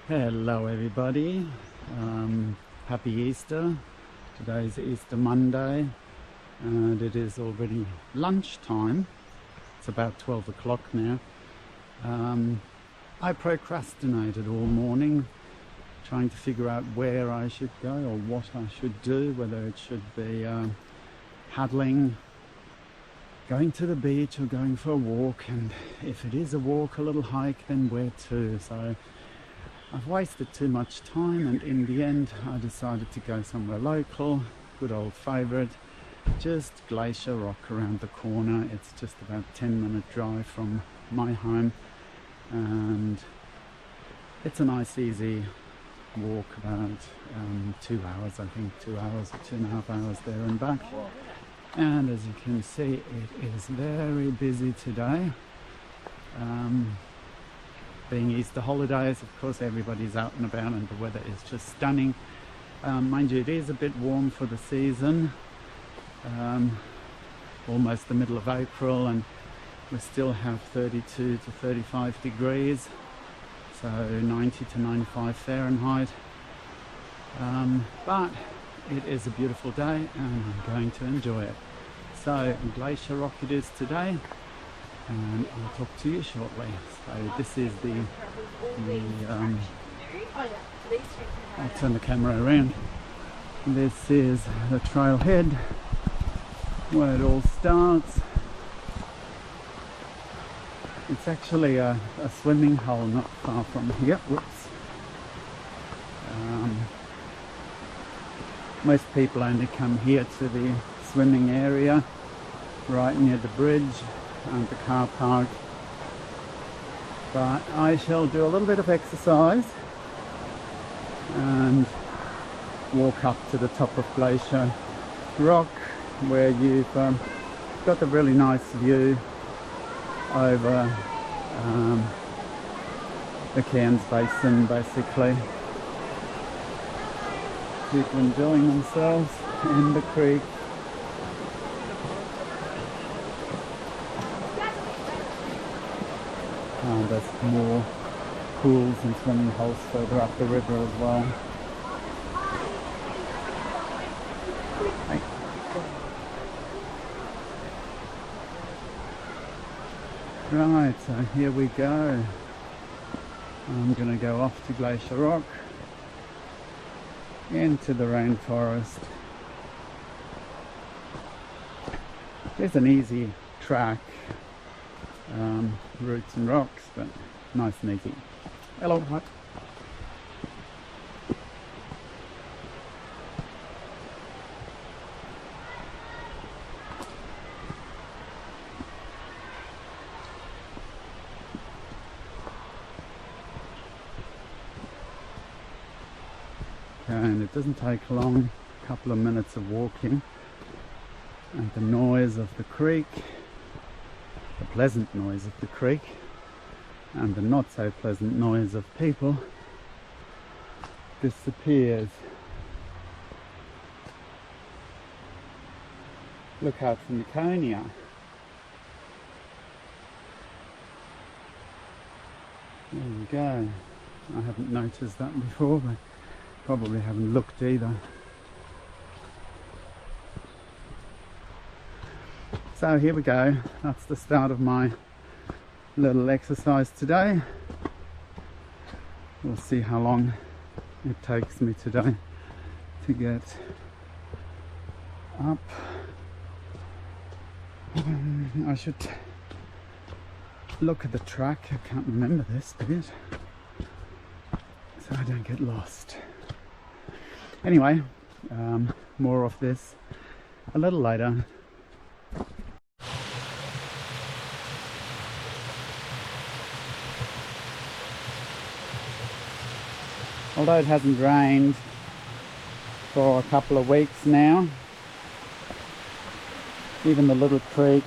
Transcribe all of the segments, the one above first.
Hello everybody, happy Easter. Today is Easter Monday and it is already lunchtime. It's about 12 o'clock now. I procrastinated all morning trying to figure out where I should go or what I should do, whether it should be paddling, going to the beach or going for a walk, and if it is a walk, a little hike, then where to. So I've wasted too much time, and in the end I decided to go somewhere local, good old favourite, just Glacier Rock around the corner. It's just about a 10-minute drive from my home, and it's a nice easy walk, about 2 hours, I think, 2 hours or 2.5 hours there and back. And as you can see, it is very busy today. Being Easter holidays, of course everybody's out and about and the weather is just stunning. Mind you, it is a bit warm for the season, almost the middle of April, and we still have 32 to 35 degrees, so 90 to 95 Fahrenheit. But it is a beautiful day and I'm going to enjoy it. So Glacier Rock it is today, and I'll talk to you shortly. So this is I'll turn the camera around. This is the trailhead where it all starts. It's actually a swimming hole not far from here. Whoops. Most people only come here to the swimming area right near the bridge and the car park, but I shall do a little bit of exercise and walk up to the top of Glacier Rock, where you've got the really nice view over the Cairns Basin, basically. People enjoying themselves in the creek. And there's more pools and swimming holes further up the river as well. Hey. Right, so here we go. I'm going to go off to Glacier Rock, into the rainforest. There's an easy track, roots and rocks, but nice and easy. Hello. What? And it doesn't take long, a couple of minutes of walking, and the noise of the creek, the pleasant noise of the creek, and the not so pleasant noise of people disappears. Look out for Laconia. There you go. I haven't noticed that before, but probably haven't looked either. So here we go. That's the start of my little exercise today. We'll see how long it takes me today to get up. I should look at the track. I can't remember this bit, so I don't get lost. Anyway, more of this a little later. Although it hasn't rained for a couple of weeks now, even the little creeks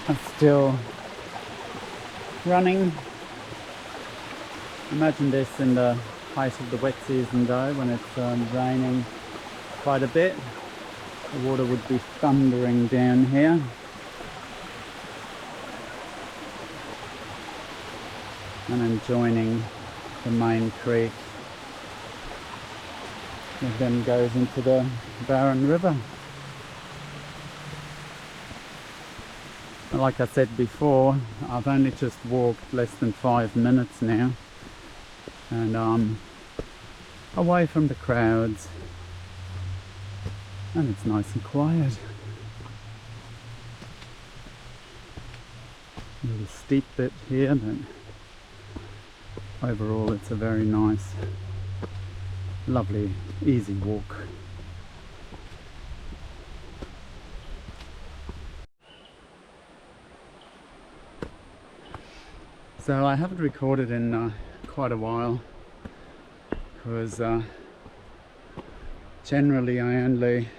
are still running. Imagine this in the height of the wet season though, when it's raining quite a bit. The water would be thundering down here. and then joining the main creek that then goes into the Barron River. Like I said before, I've only just walked less than 5 minutes now, and I'm away from the crowds, and it's nice and quiet. A little steep bit here, but overall it's a very nice, lovely, easy walk. So I haven't recorded in quite a while, because generally I only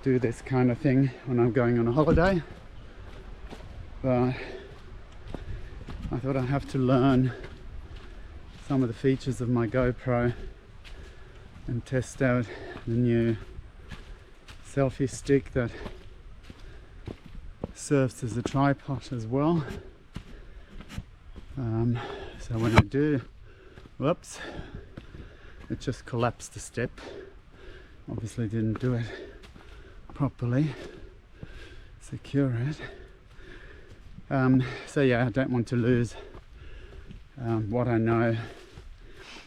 do this kind of thing when I'm going on a holiday, but I thought I'd have to learn some of the features of my GoPro and test out the new selfie stick that serves as a tripod as well. So when I do, whoops, it just collapsed a step. Obviously didn't do it properly, secure it. So yeah, I don't want to lose what I know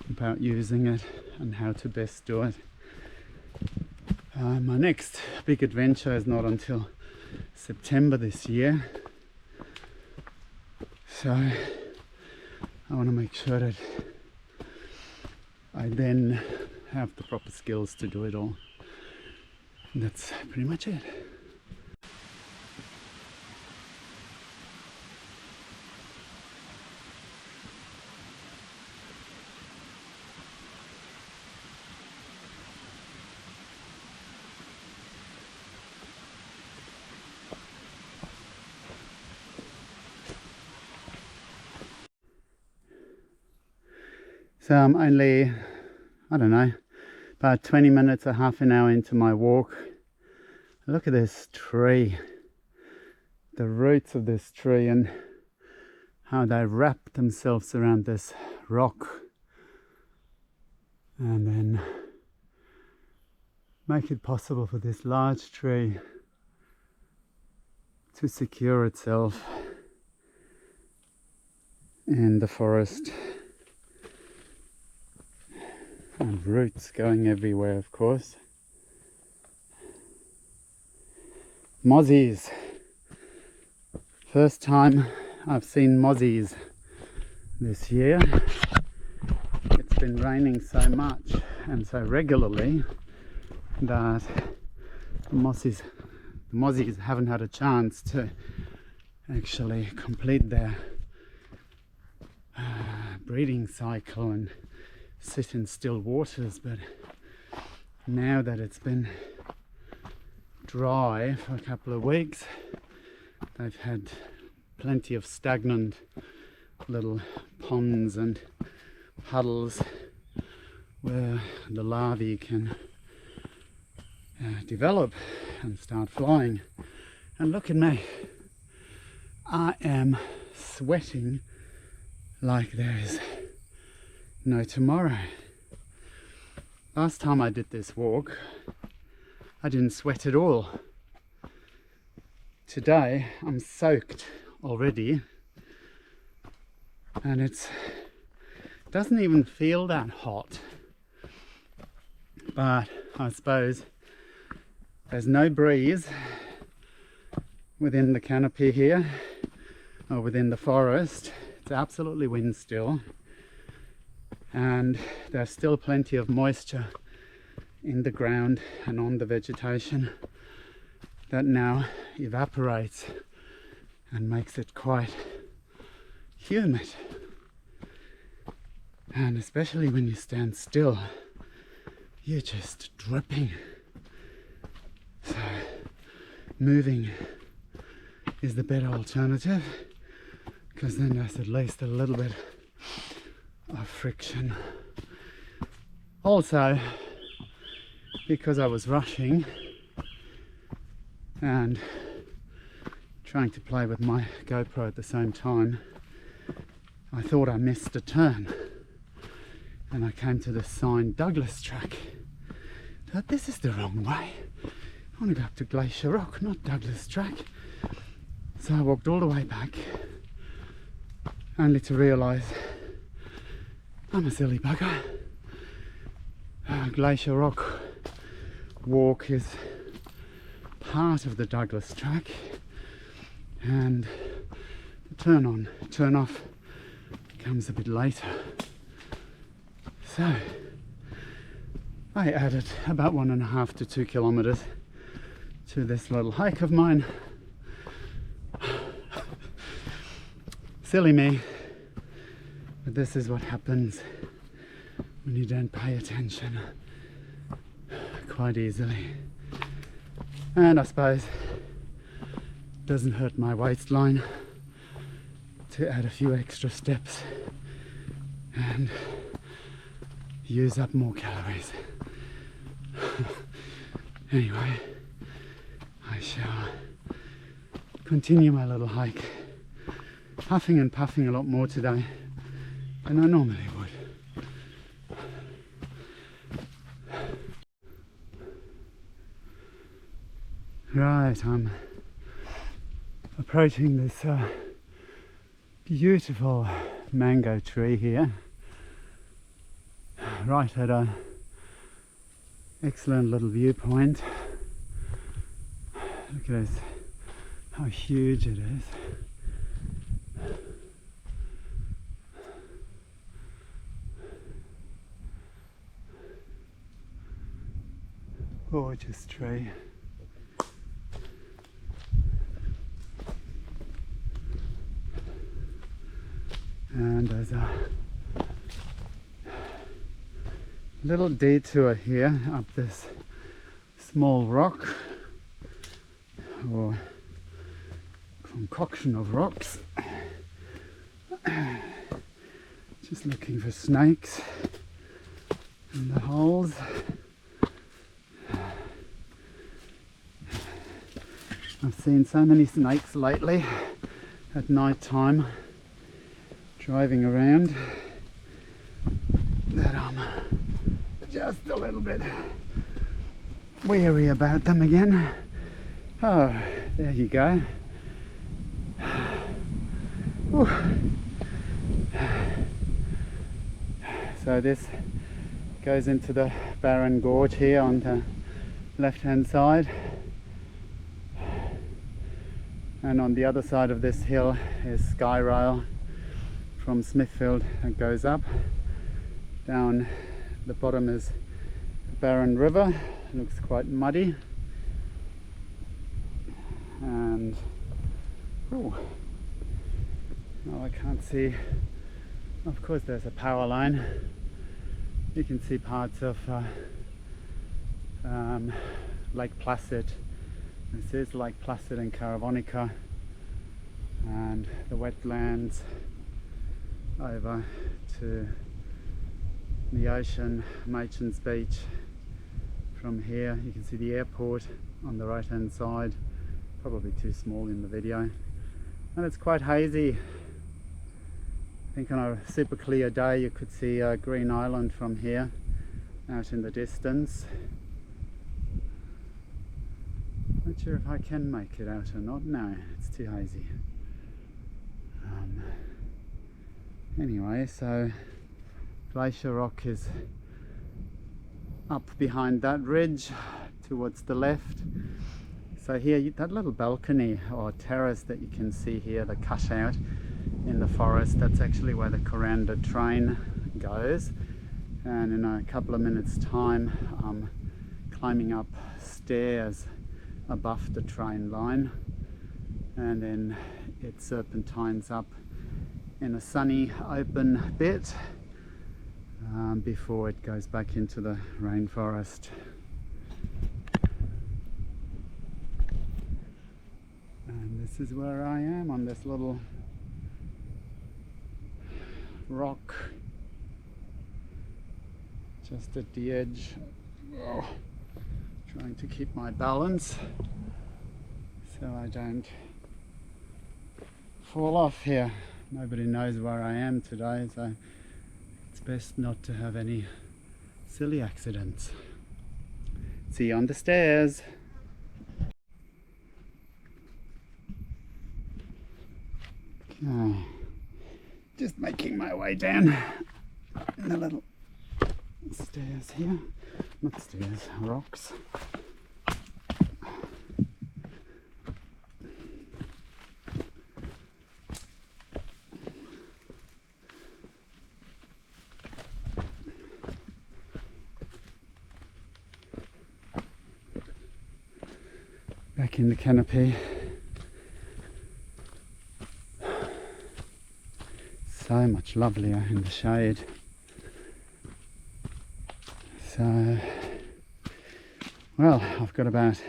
about using it and how to best do it. My next big adventure is not until September this year, so I want to make sure that I then have the proper skills to do it all. And that's pretty much it. So I'm only, I don't know, about 20 minutes or half an hour into my walk. Look at this tree, the roots of this tree, and how they wrap themselves around this rock and then make it possible for this large tree to secure itself in the forest. And roots going everywhere, of course. Mozzies. First time I've seen mozzies this year. It's been raining so much and so regularly that the mozzies haven't had a chance to actually complete their breeding cycle and sit in still waters. But now that it's been dry for a couple of weeks, they've had plenty of stagnant little ponds and puddles where the larvae can develop and start flying. And look at me, I am sweating like there's no tomorrow. Last time I did this walk, I didn't sweat at all. Today I'm soaked already, and it doesn't even feel that hot. But I suppose there's no breeze within the canopy here or within the forest. It's absolutely wind still. And there's still plenty of moisture in the ground and on the vegetation that now evaporates and makes it quite humid. And especially when you stand still, you're just dripping. So moving is the better alternative, because then there's at least a little bit of friction. Also, because I was rushing and trying to play with my GoPro at the same time, I thought I missed a turn, and I came to the sign Douglas Track. Thought, this is the wrong way. I want to go up to Glacier Rock, not Douglas Track. So I walked all the way back, only to realise I'm a silly bugger. Glacier Rock walk is part of the Douglas Track, and the turn off comes a bit later. So I added about 1.5 to 2 kilometres to this little hike of mine. Silly me, but this is what happens when you don't pay attention quite easily. And I suppose it doesn't hurt my waistline to add a few extra steps and use up more calories. Anyway, I shall continue my little hike, huffing and puffing a lot more today than I normally would. Right, I'm approaching this beautiful mango tree here, right at a excellent little viewpoint. Look at this, how huge it is. Gorgeous tree. And there's a little detour here up this small rock, or concoction of rocks. Just looking for snakes in the holes. I've seen so many snakes lately at night time driving around that I'm just a little bit weary about them again. Oh, there you go. Whew. So this goes into the barren gorge here on the left hand side, and on the other side of this hill is Sky Rail from Smithfield that goes up. Down the bottom is the Barron River. It looks quite muddy, and oh, no, I can't see. Of course there's a power line. You can see parts of Lake Placid. This is Lake Placid in Caravonica, and the wetlands over to the ocean, Machen's Beach. From here you can see the airport on the right hand side, probably too small in the video, and it's quite hazy. I think on a super clear day you could see Green Island from here out in the distance. Not sure if I can make it out or not. No, it's too hazy. Anyway, so Glacier Rock is up behind that ridge towards the left. So here, that little balcony or terrace that you can see here, the cutout in the forest, that's actually where the Coranda train goes. And in a couple of minutes time I'm climbing up stairs above the train line, and then it serpentines up in a sunny open bit before it goes back into the rainforest. And this is where I am, on this little rock just at the edge. Oh, trying to keep my balance so I don't fall off here. Nobody knows where I am today, so it's best not to have any silly accidents. See you on the stairs. Okay, just making my way down the little stairs here. Not stairs, rocks. Back in the canopy. So much lovelier in the shade. So, well, I've got about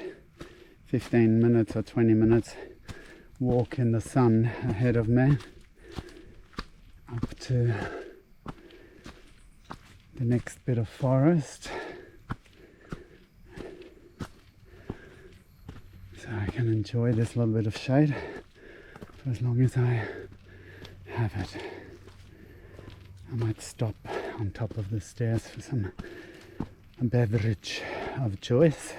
15 minutes or 20 minutes walk in the sun ahead of me up to the next bit of forest. So I can enjoy this little bit of shade for as long as I have it. I might stop on top of the stairs for some beverage of choice,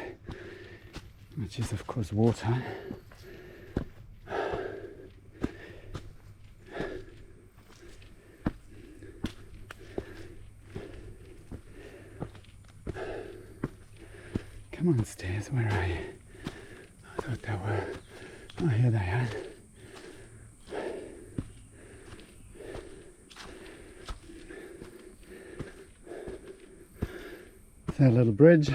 which is of course water. Come on, stairs, where are you? I thought they were. Oh, here they are. That little bridge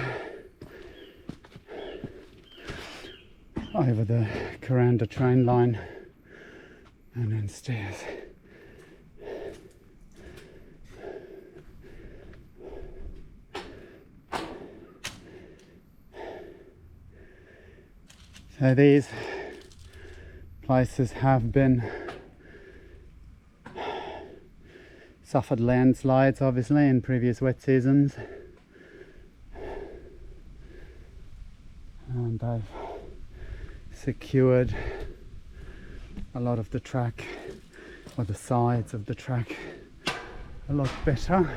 over the Kuranda train line, and then stairs. So these places have been suffered landslides obviously in previous wet seasons. And they've secured a lot of the track, or the sides of the track, a lot better.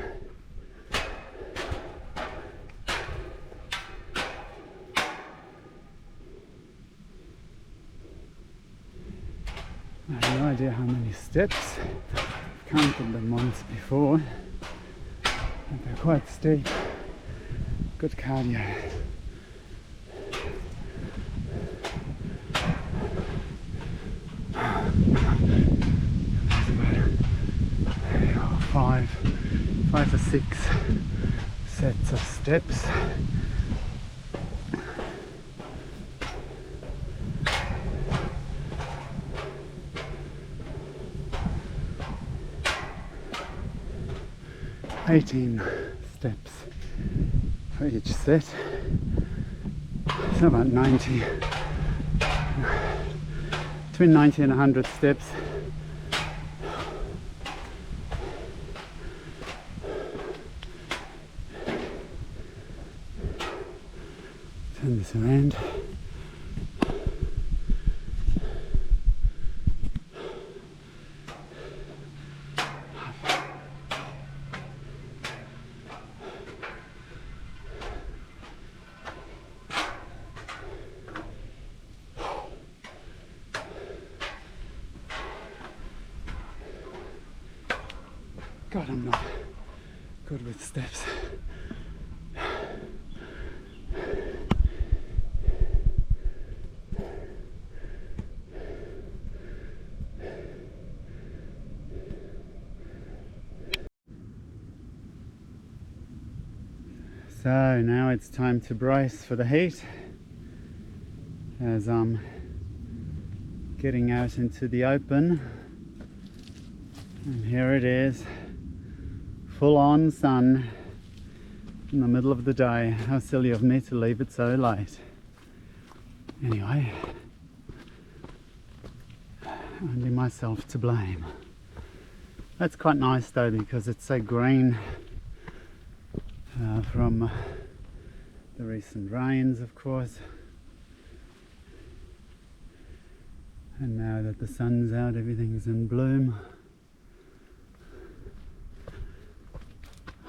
I have no idea how many steps. I've counted them once before, and they're quite steep. Good cardio. Five or six sets of steps. $18 steps for each set. So about 90, between 90 and 100 steps. Turn this around. God, I'm not good with steps. So now it's time to brace for the heat as I'm getting out into the open, and here it is, full on sun in the middle of the day. How silly of me to leave it so late. Anyway, only myself to blame. That's quite nice though, because it's so green from the recent rains, of course. And now that the sun's out, everything's in bloom.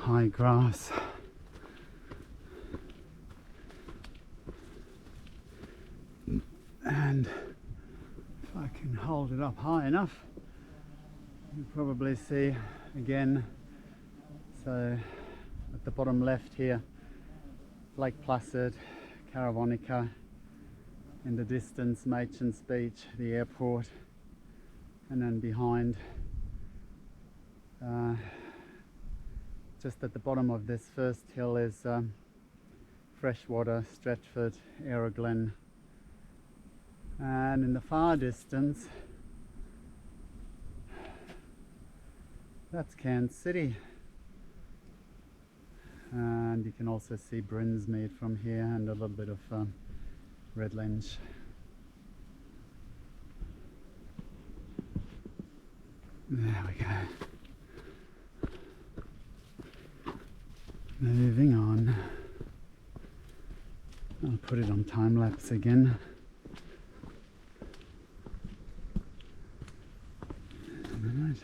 high grass. And if I can hold it up high enough, you'll probably see again. So at the bottom left here, Lake Placid, Caravonica, in the distance Machan's Beach, the airport, and then behind, just at the bottom of this first hill is Freshwater, Stretford, Aeroglen, and in the far distance that's Cairns City. And you can also see Brinsmead from here, and a little bit of Redlinch. There we go. Moving on. I'll put it on time lapse again. Right.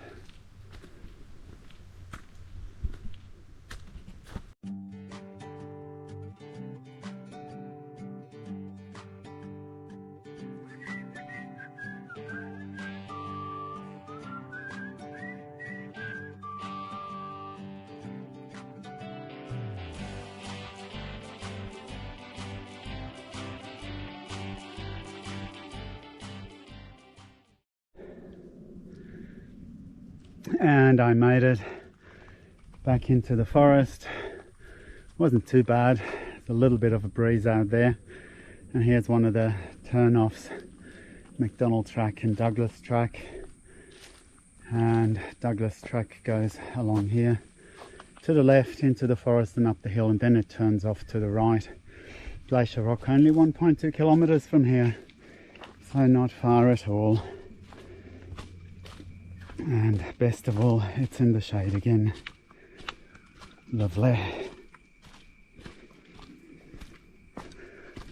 And I made it back into the forest. Wasn't too bad. There's a little bit of a breeze out there, and here's one of the turn-offs, McDonald Track and Douglas Track. And Douglas Track goes along here to the left into the forest and up the hill, and then it turns off to the right. Glacier Rock only 1.2 kilometers from here, so not far at all. And best of all, it's in the shade again. Lovely. A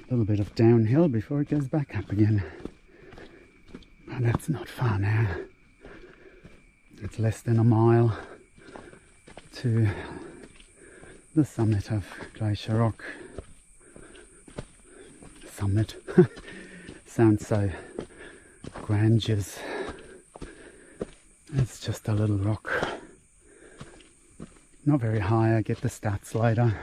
little bit of downhill before it goes back up again. But that's not far now. It's less than a mile to the summit of Glacier Rock. Summit. Sounds so grandiose. It's just a little rock. Not very high. I get the stats later.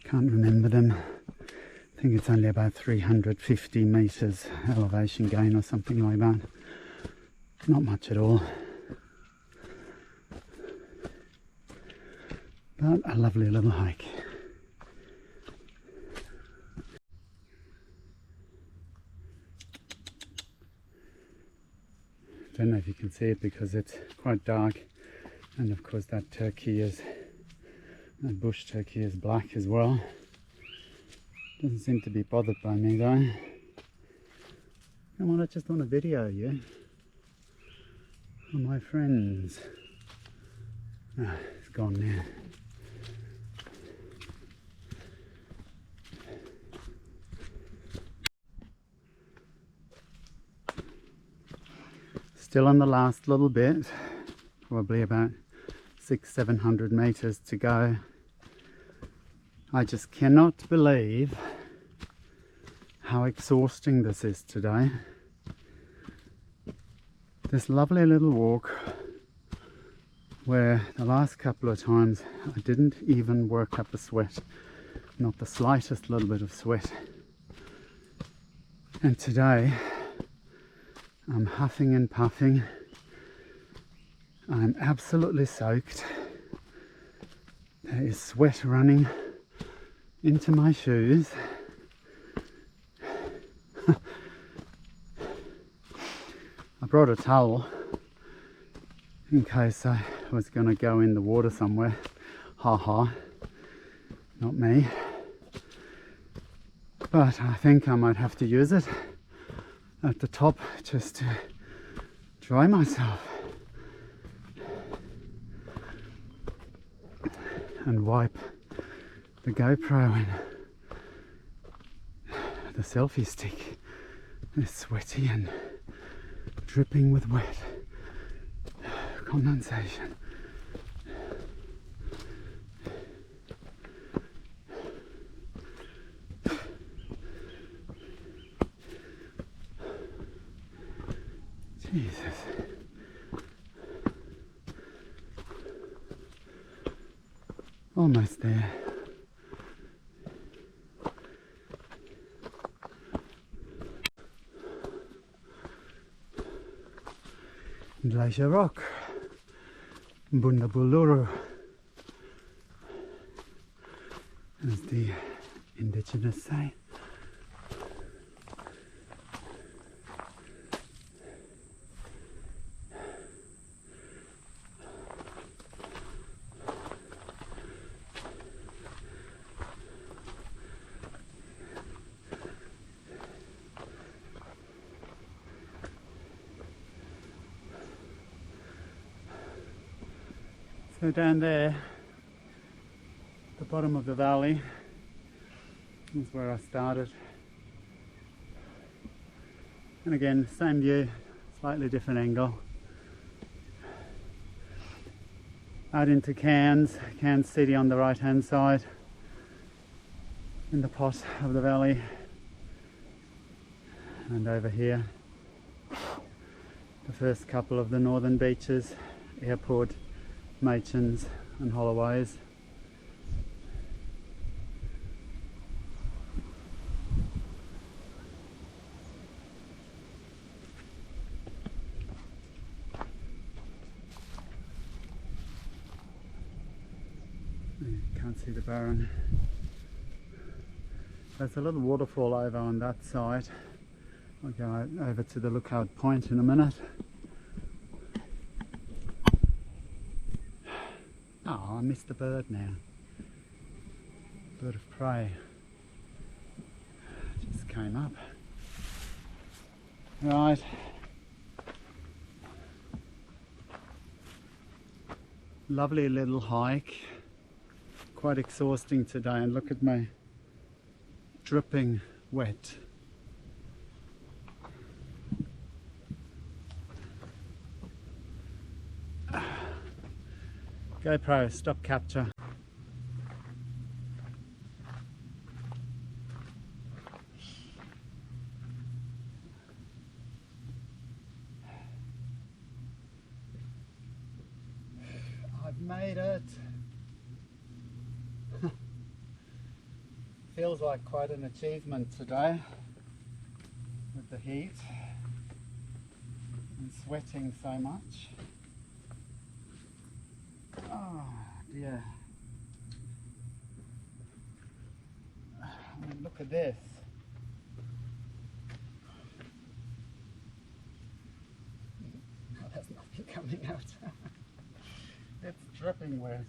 Can't remember them. I think it's only about 350 meters elevation gain or something like that. Not much at all. But a lovely little hike. Don't know if you can see it because it's quite dark, and of course that bush turkey is black as well. Doesn't seem to be bothered by me though. Come on, I just want to video you. Oh, my friends. Ah, it's gone now. Still on the last little bit, probably about 600-700 meters to go. I just cannot believe how exhausting this is today. This lovely little walk where the last couple of times I didn't even work up a sweat, not the slightest little bit of sweat. And today I'm huffing and puffing. I'm absolutely soaked. There is sweat running into my shoes. I brought a towel in case I was going to go in the water somewhere. Ha ha, not me. But I think I might have to use it at the top just to dry myself and wipe the GoPro and the selfie stick. It's sweaty and dripping with wet condensation. Almost there. Glacier Rock, Bundabuluru, as the indigenous say. So down there, the bottom of the valley, is where I started. And again, same view, slightly different angle. Out into Cairns City on the right hand side, in the pot of the valley. And over here, the first couple of the northern beaches, Airport, Machins and Holloways. Can't see the Barron. There's a little waterfall over on that side. I'll go over to the lookout point in a minute. Oh, I missed the bird now. Bird of prey. Just came up. Right. Lovely little hike. Quite exhausting today, and look at me. Dripping wet. GoPro, stop capture. I've made it. Feels like quite an achievement today with the heat and sweating so much. Oh dear. I mean, look at this. Oh, there's nothing coming out. It's dripping wet.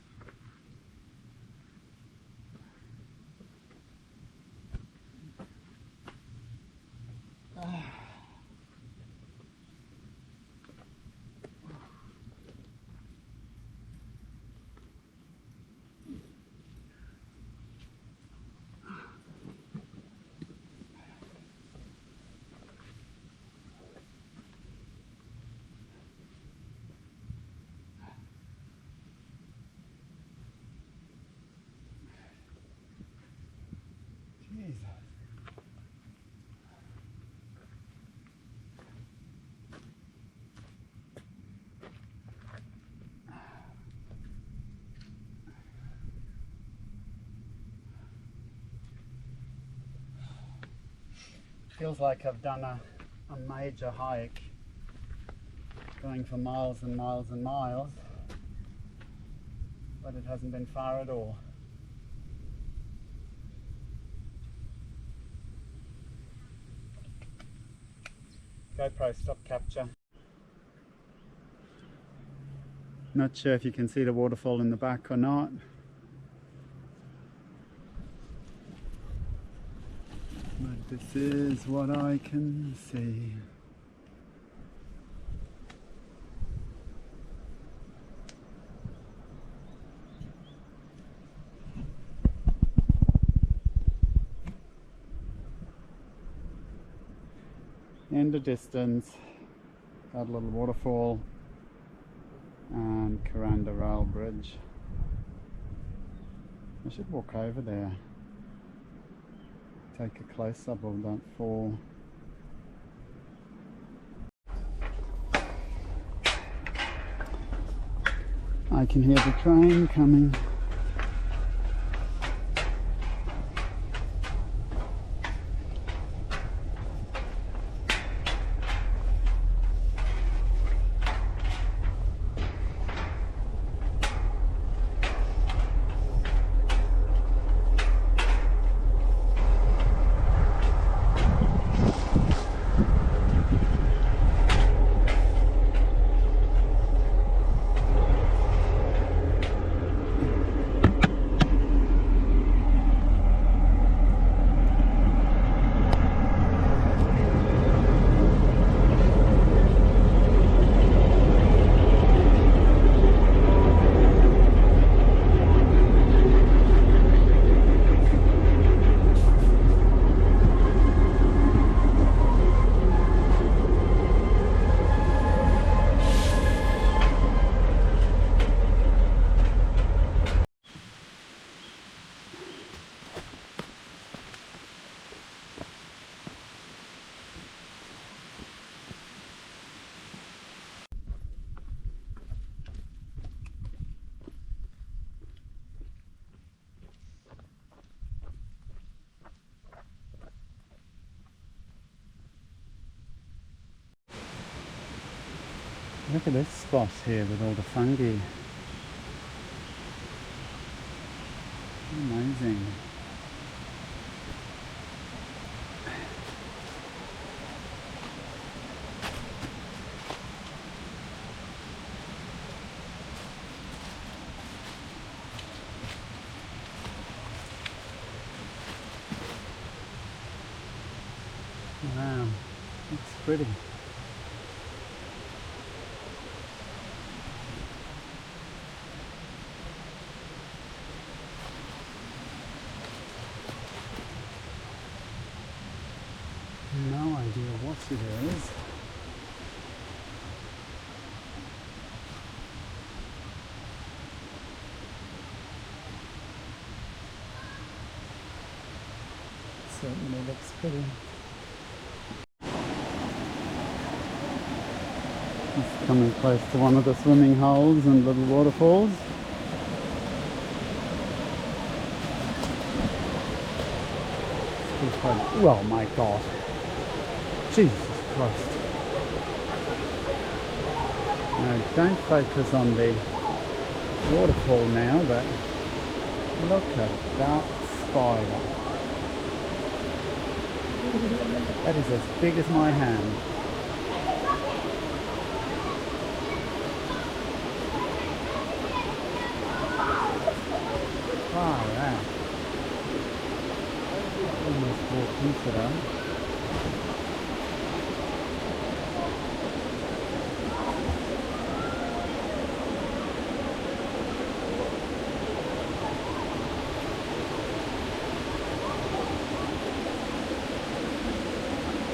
Feels like I've done a major hike, going for miles and miles and miles, but it hasn't been far at all. GoPro, stop capture. Not sure if you can see the waterfall in the back or not. But this is what I can see. In the distance, that little waterfall and Kuranda Rail Bridge. I should walk over there. Take a close-up of that fall. I can hear the train coming. Look at this spot here with all the fungi. Amazing. Wow, it's pretty. No idea what it is. Certainly looks pretty. It's coming close to one of the swimming holes and little waterfalls. Oh my God. Jesus Christ. Now don't focus on the waterfall now, but look at that spider. That is as big as my hand. Wow, wow. Almost walked into that.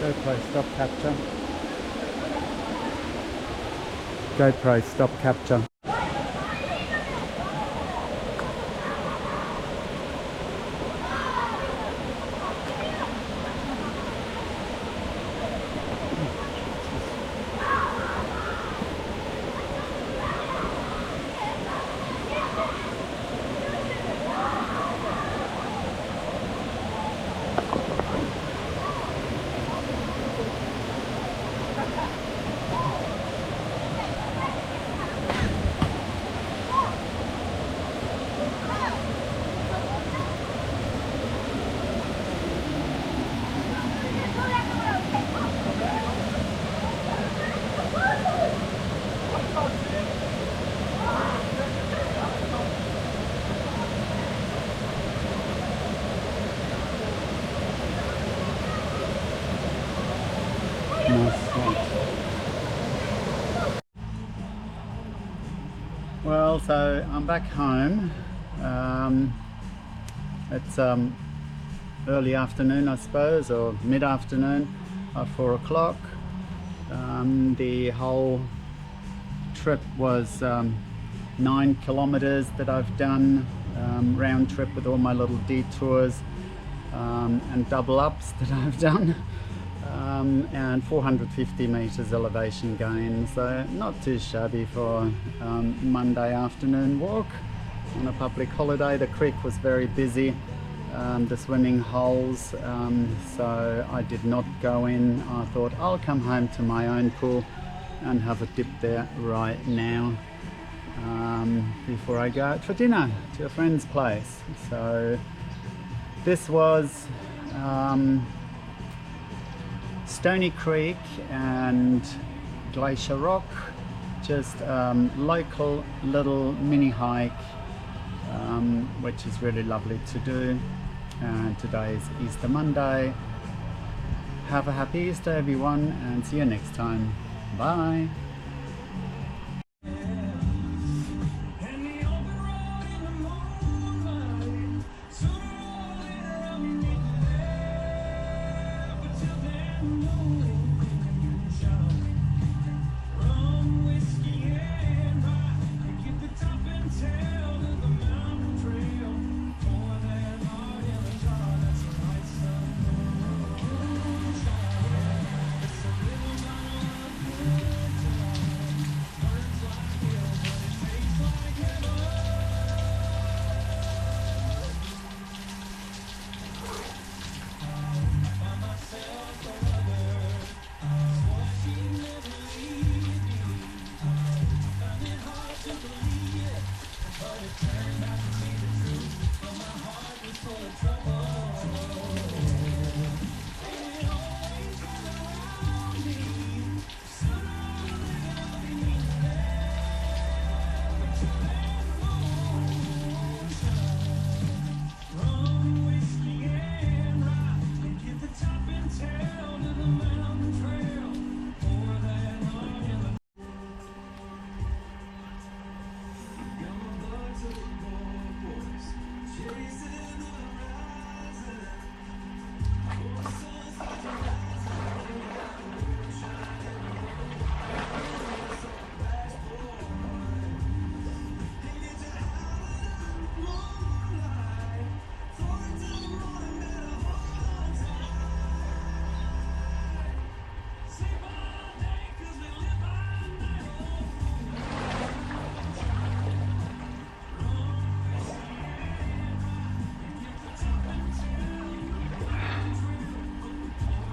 GoPro stop capture. GoPro stop capture. Well, so I'm back home. It's early afternoon, I suppose, or mid-afternoon, 4 o'clock. The whole trip was 9 kilometers that I've done, round trip with all my little detours and double ups that I've done. And 450 meters elevation gain, so not too shabby for Monday afternoon walk on a public holiday. The creek was very busy, the swimming holes, so I did not go in. I thought I'll come home to my own pool and have a dip there right now before I go out for dinner to a friend's place. So this was Stoney Creek and Glacier Rock, just local little mini hike, which is really lovely to do. And today is Easter Monday. Have a happy Easter everyone, and see you next time. Bye.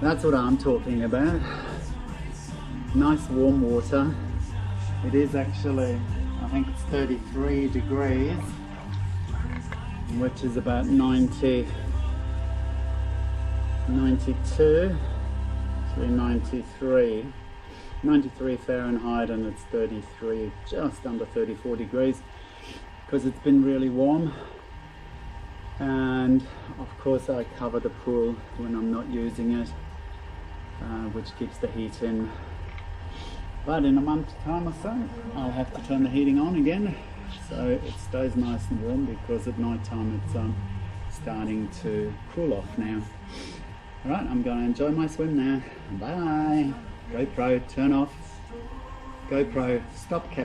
That's what I'm talking about. Nice warm water. It is actually, I think it's 33 degrees, which is about 92, actually 93 Fahrenheit, and it's 33, just under 34 degrees, because it's been really warm. And of course I cover the pool when I'm not using it, which keeps the heat in. But in a month's time or so, I'll have to turn the heating on again, so it stays nice and warm, because at night time it's starting to cool off now. Alright, I'm going to enjoy my swim now. Bye! GoPro, turn off. GoPro, stop capturing.